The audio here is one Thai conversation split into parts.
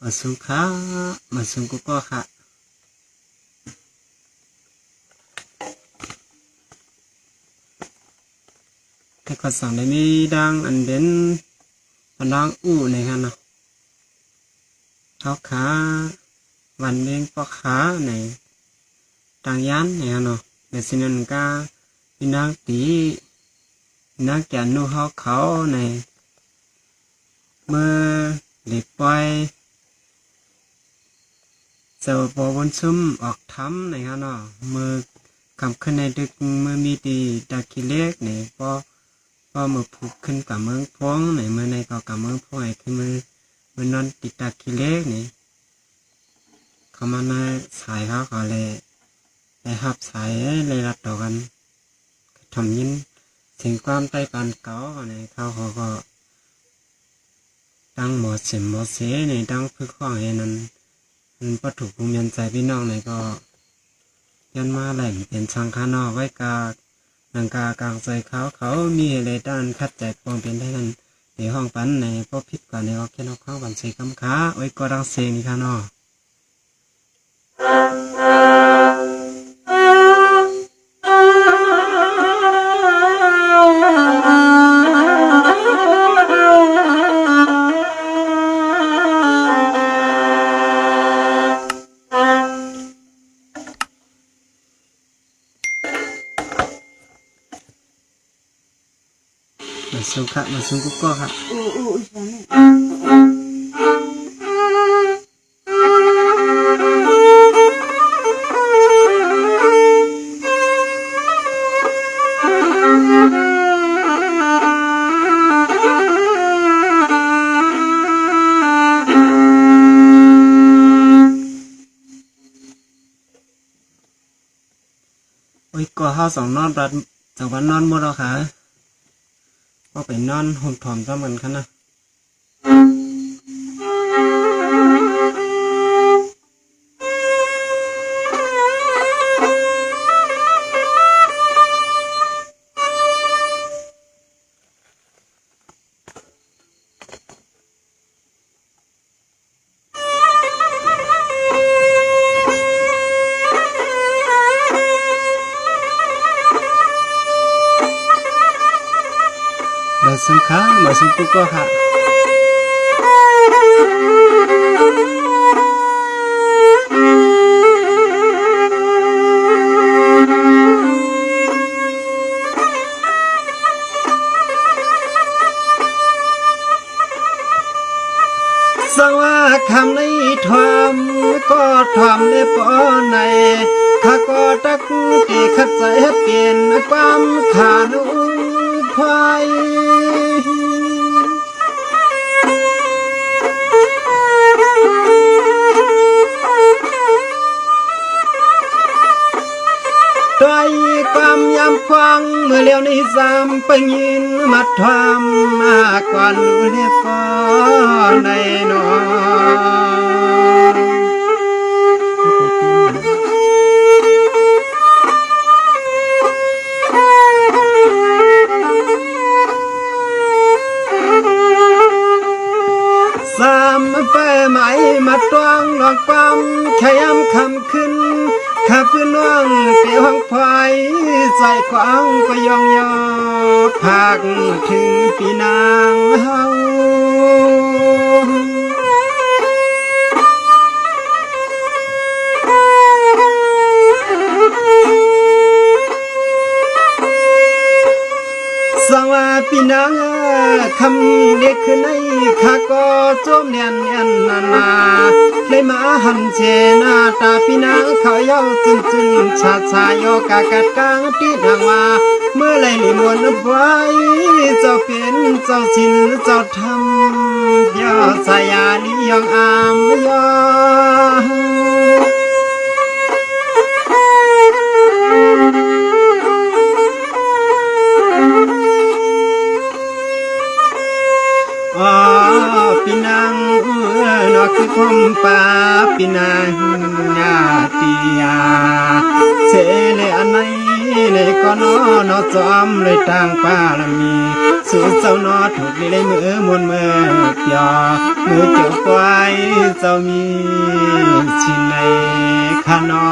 มาสุขามาสุกุก็ค่ะแต่ก็สั่งได้มีดังอันเป็นอันดังอู้ในกันเนาะเขาขาวันเลี้ยงปอขาในต่างยันในกันเนาะในสินันกามีนางตีนางแก่นนูเขาในเมื่อเล็บปล่อยเจ้าปอบนซุ่มออกทำในกันเนาะเมื่อกำขึ้นในดึกเมื่อมีดีดากิเล็กในปอมือผูกขึ้นกับเมืองพวงในเมื่อในก็กับเมืองพวงขึ้นมือนอนติดดากิเล็กนี่เขามาในสายเขาก็เลยหับสายเลยรัดต่อกันทำยินถึงความใต้ปานเก่าในเขาก็ตั้งหมดเสียหมดเสียในตั้งพึ่งข้องเอนั้นมันประถูกภูมิใจพี่น้องในก็ยันมาแหล่งเป็นช่างข้านอกไว้กากนังกากลางใจเขามีอะไรด้านคัดใจปองเป็นได้กันในห้องปันในพบพิษก่อนในออกแค่นอกข้างบันเซกำค้าไว้ก็ดังเซนี่ข้านอกมาสุขะมาสุกุก็ค่ะโอ้ยก็ห้าสองนอนรัดจากวันนอนหมดแล้วค่ะก็ไปนอนห่มถอมซ้ำกันค่ะนะมาสุขามาสุกุก็ค่ะสังว่าคำในทวามก็ทวามในปอในข้าก็ตักตีขัดใจเปลี่ยนความขานุควายด้วยความยำควางเมื่อเลี้ยวในสามไปยินมัดทวามมากกว่าหนูเล็บปอในนอสามไปไหมมาตวงหลอกความขยำคำขึ้นข้าเพื่อนน้องเปียห้องพายใจขวางก็ยองยอภาคถึงปีนางเฮาสังว่าปีนางคำเด็กขึ้นในข้าก็จมเนียนนาเลยมาหันเจนาตาปีนางเขาเย้าจึนชาโยกากัดกลางตีนางว่าเมื่อไรลิมวนไว้เจ้าเป็นเจ้าชินเจ้าทำย่อสายานิยองอามย่อปีนางนอคือคมป่าปีนางญาติยาเสเลอันไหน ในก่อนนอจอมเลยต่างป้าละมีสู่เจ้านอถูกเลยมือมวนมือเปียมือเจ้าปอยเจ้ามีชินในขานอ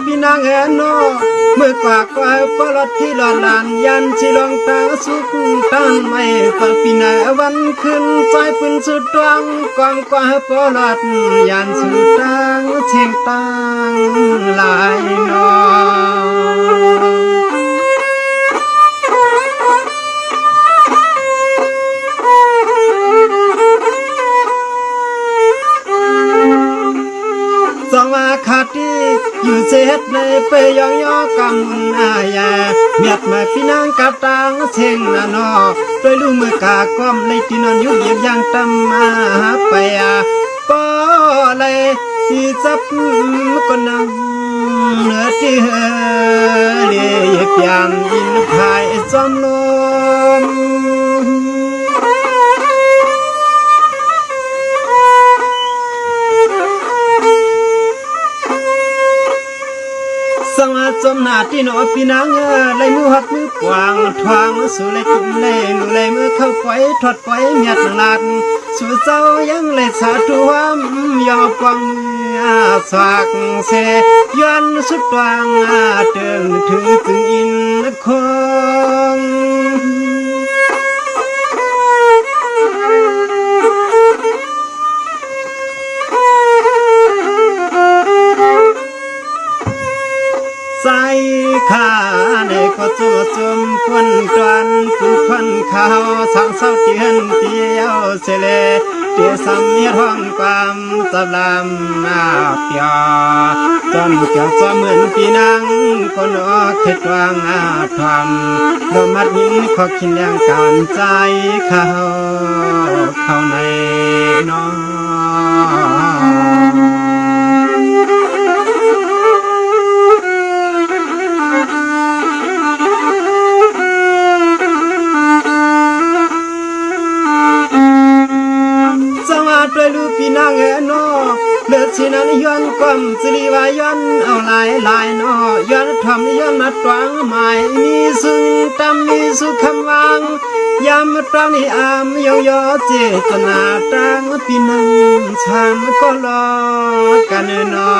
พี่นางแอนโนเมื่อกว่ากว่าปลอดที่หลอนลานยันชิลองตาสุกตันไม่ฝันพี่นาวันขึ้นใจปืนสุดดวงกวางกว่าปลอดยันสุดตังเชียงตังลายนอขาดที่อยู่เจ็ดในเปยองยอกำมุนอายาเมียดมาพี่นางกับตังเชงนาโนโดยลูกมือกาก้อมในที่นอนอยู่เหยียบยางตำมาไปปอเลยที่จับก็นั่งเนื้อที่เฮเลียบยางอินพายจอมลมสมาจมนาที่นอพี่นางเลยมือหัดมือกวางทวางสู่เลยกุ่มเลยลูเลยมือเข้าไปถอดไปเมียดลาดสู่เจ้ายังเลยสาธุวามยอปองสากเสย้อนสุดวางเดิงถึงตึงอินคงใจข้าในก็จุจมพ้นจวนผู้คนข้าวสังเศร้าเตียนเตียวเสเลเตียสำเนียห้องความตะลำมาเปียจนเกี่ยวจะเหมือนพี่นางคนอคิดวางทำดมัดหินขอคิดอย่างการใจเข้าในน้องด้วยลูกพี่นางเอนอเลือดชีนันย้อนความสิริวาย้อนเอาลายนอย้อนทำย้อนมาตวางหมายมีสุนตำมีสุคำวางยามมาตวางนี่อามยอยเจตนาตั้งพี่นางชามก็รอกันนอ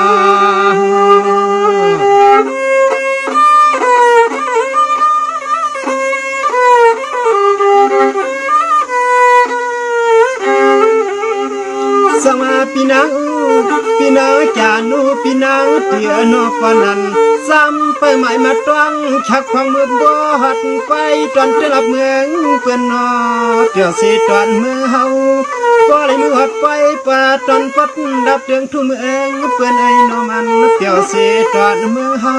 สมาพี่นางจานูพี่นางเตียนอปนันซ้ำไปหมายมาตวังชักควางมือบ่หัดไปจนจะหลับเมืองเปื่อนนอเตียวสีตอนมือเฮาก็เลยมือหัดไปปาจนปัดดับเดืองทุ่มเองเปื่อนไอ้นอมันเตียวสีตอนมือเฮา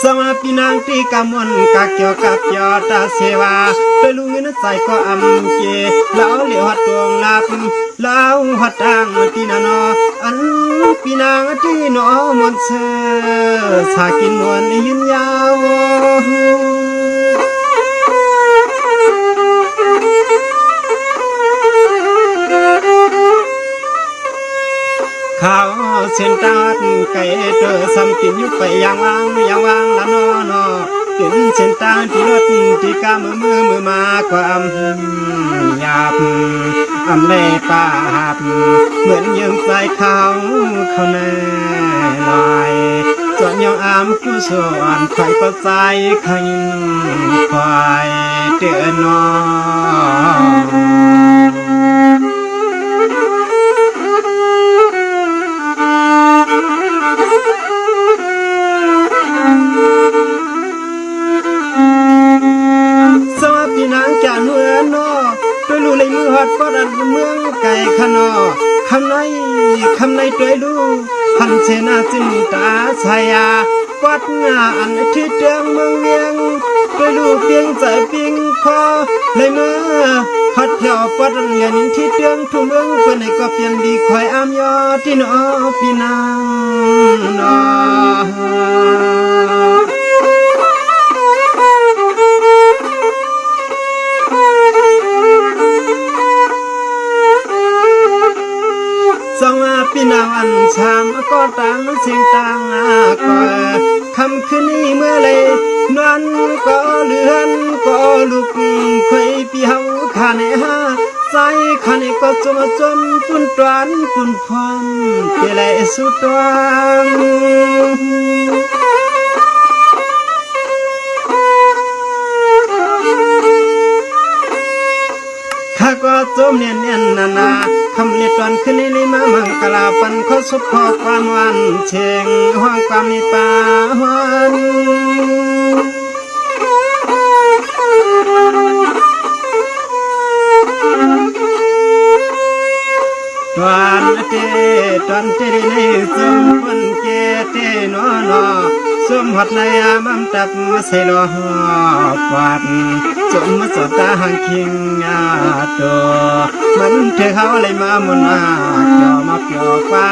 สมาพี่นางที่กำมนกะเกี่ยวกับยอดเสวาโดยลุงนั้นใจก็อำเกแล้วเหลียวหัดดวงลับแล้วหัดดังที่นานออันพี่นางที่นอมนเสสากินมวนยืนยาวข้าวเส้นตาดไก่เตอซ้ำกินอยู่ไปอย่างวางละนอกินเส้นตาที่รถที่กำมือมาความหยาบเล่ป่าหับเหมือนยังใส่เขาในลายจนยังอามผู้ส่วนไข่ก็ใจขยินควายเตือนนอจานเมืองนอด้วยลูเลยมือหัดก็ดันเมืองไก่ขนอคำในด้วยลูพันเชนาจินตาชายาวัดงาอันที่เตืองเมืองเวียง ไปดูเพียงใจเพียงคอเลยเมื่อพัดเที่ยวปัดเรียนที่เตืองทุ่มเมืองเพื่อนให้ก็เปลี่ยนดีคอยอามยอที่นอพี่นางนอสองพี่นางอันชามก็ตามเสียงต่างก็คำคืนนี้เมื่อไรนวลก็เลือนก็ลุกเคยพี่เฮาขาในห้าใจขาในก็จมปุ่นตวนปุ่นพรเกลยสุดตัวข้าก็จมเนียนนาคำเลียดวันขึ้นในมามังกลาปันเขาสุขขอความหวานเชงห้องความในตาหวนตวนเตตวนเตในซุมปนเกเตนอนอซุมหัดในอามัมตับมาใส่ลอปัดซุมมาสดตาหังคิงอาโตมันเธอเขาเลยมามุนมาเกี่ยวมาเกี่ยวฟ้า